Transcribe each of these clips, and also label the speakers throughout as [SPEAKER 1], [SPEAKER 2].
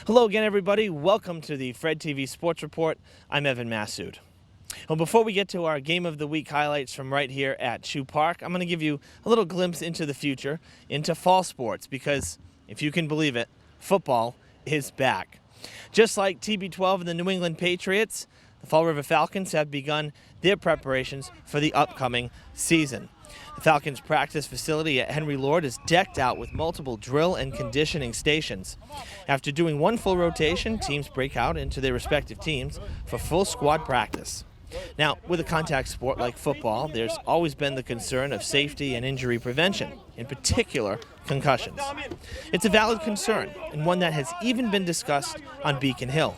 [SPEAKER 1] Hello again, everybody. Welcome to the FREDTV Sports Report. I'm Evan Massoud. Well, before we get to our Game of the Week highlights from right here at Shoe Park, I'm going to give you a little glimpse into the future, into fall sports, because if you can believe it, football is back. Just like TB12 and the New England Patriots, the Fall River Falcons have begun their preparations for the upcoming season. The Falcons' practice facility at Henry Lord is decked out with multiple drill and conditioning stations. After doing one full rotation, teams break out into their respective teams for full squad practice. Now, with a contact sport like football, there's always been the concern of safety and injury prevention, in particular concussions. It's a valid concern, and one that has even been discussed on Beacon Hill.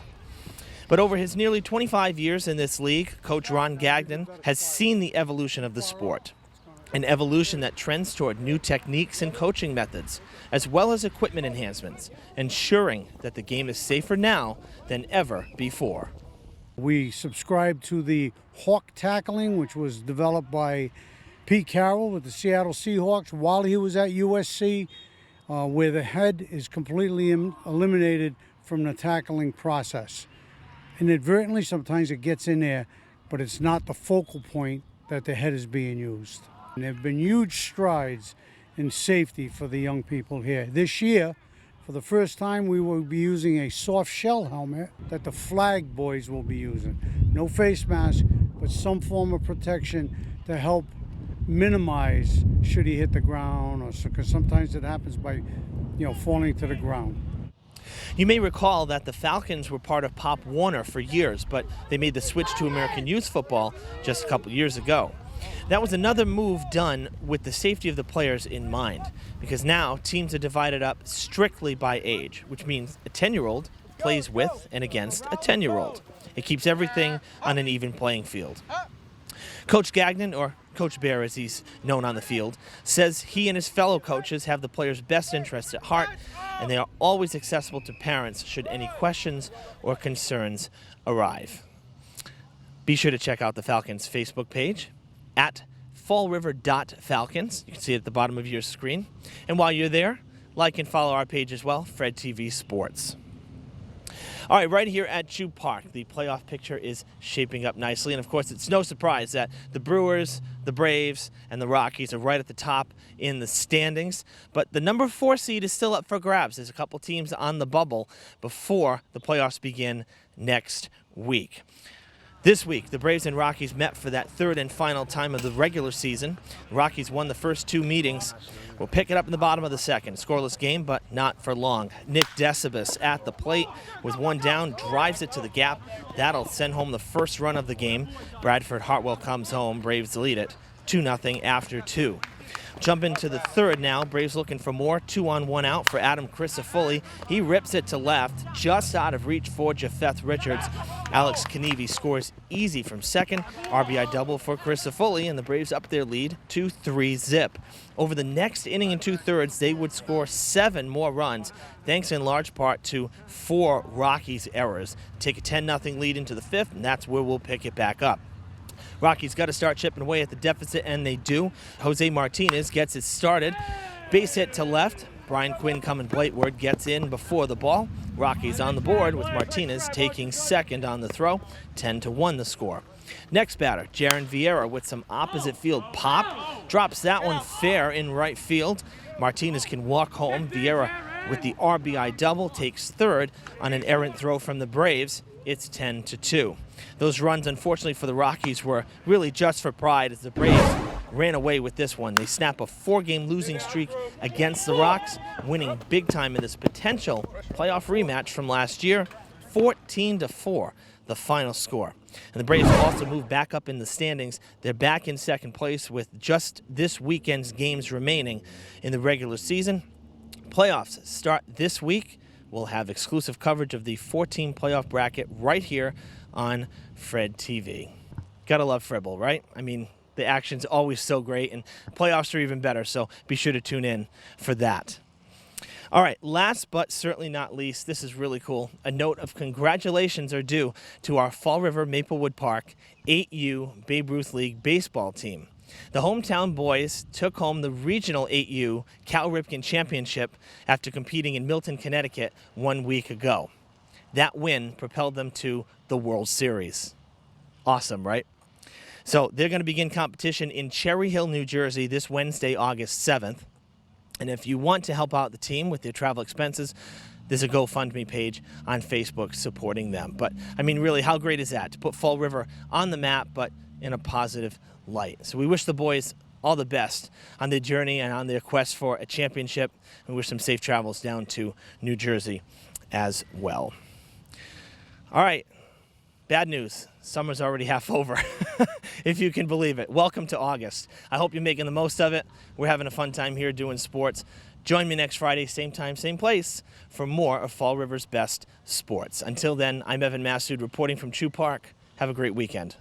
[SPEAKER 1] But over his nearly 25 years in this league, Coach Ron Gagnon has seen the evolution of the sport. An evolution that trends toward new techniques and coaching methods, as well as equipment enhancements, ensuring that the game is safer now than ever before.
[SPEAKER 2] We subscribe to the hawk tackling, which was developed by Pete Carroll with the Seattle Seahawks while he was at USC, where the head is completely eliminated from the tackling process. Inadvertently, sometimes it gets in there, but it's not the focal point that the head is being used. And there have been huge strides in safety for the young people here. This year, for the first time, we will be using a soft shell helmet that the flag boys will be using. No face mask, but some form of protection to help minimize should he hit the ground, or because sometimes it happens by, falling to the ground.
[SPEAKER 1] You may recall that the Falcons were part of Pop Warner for years, but they made the switch to American Youth Football just a couple years ago. That was another move done with the safety of the players in mind, because now teams are divided up strictly by age, which means a 10-year-old plays with and against a 10-year-old. It keeps everything on an even playing field. Coach Gagnon, or Coach Bear as he's known on the field, says he and his fellow coaches have the players' best interests at heart, and they are always accessible to parents should any questions or concerns arrive. Be sure to check out the Falcons Facebook page at fallriver.falcons. You can see it at the bottom of your screen. And while you're there, like and follow our page as well, FREDTV Sports. All right, right here at Shoe Park, the playoff picture is shaping up nicely. And, of course, it's no surprise that the Brewers, the Braves, and the Rockies are right at the top in the standings. But the number 4 seed is still up for grabs. There's a couple teams on the bubble before the playoffs begin next week. This week, the Braves and Rockies met for that third and final time of the regular season. The Rockies won the first 2 meetings. We'll pick it up in the bottom of the second. Scoreless game, but not for long. Nick Decibus at the plate with one down, drives it to the gap. That'll send home the first run of the game. Bradford Hartwell comes home. Braves lead it 2-0 after 2. Jump into the third now. Braves looking for more. 2-on-1 out for Adam Crisafulli. He rips it to left, just out of reach for Japheth Richards. Alex Kanevi scores easy from second. RBI double for Crisafulli, and the Braves up their lead to 3-zip. Over the next inning and 2/3, they would score 7 more runs, thanks in large part to 4 Rockies errors. Take a 10-0 lead into the 5th, and that's where we'll pick it back up. Rockies got to start chipping away at the deficit, and they do. Jose Martinez gets it started. Base hit to left. Brian Quinn coming plateward, gets in before the ball. Rockies on the board with Martinez taking second on the throw. 10-1 the score. Next batter, Jaron Vieira with some opposite field pop. Drops that one fair in right field. Martinez can walk home. Vieira with the RBI double takes third on an errant throw from the Braves. It's 10-2. Those runs, unfortunately for the Rockies, were really just for pride as the Braves ran away with this one. They snap a 4-game losing streak against the Rocks, winning big time in this potential playoff rematch from last year, 14-4, the final score. And the Braves also move back up in the standings. They're back in second place with just this weekend's games remaining in the regular season. Playoffs start this week. We'll have exclusive coverage of the 14 playoff bracket right here on FREDTV. Gotta love Fribble, right? I mean, the action's always so great, and playoffs are even better, so be sure to tune in for that. All right, last but certainly not least, this is really cool. A note of congratulations are due to our Fall River Maplewood Park 8U Babe Ruth League baseball team. The hometown boys took home the regional 8U Cal Ripken Championship after competing in Milton, Connecticut 1 week ago. That win propelled them to the World Series. Awesome, right? So they're going to begin competition in Cherry Hill, New Jersey this Wednesday, August 7th. And if you want to help out the team with their travel expenses, there's a GoFundMe page on Facebook supporting them. But, I mean, really, how great is that? To put Fall River on the map, but in a positive light. So we wish the boys all the best on their journey and on their quest for a championship. And wish them safe travels down to New Jersey as well. All right. Bad news. Summer's already half over, if you can believe it. Welcome to August. I hope you're making the most of it. We're having a fun time here doing sports. Join me next Friday, same time, same place, for more of Fall River's best sports. Until then, I'm Evan Massoud reporting from Chew Park. Have a great weekend.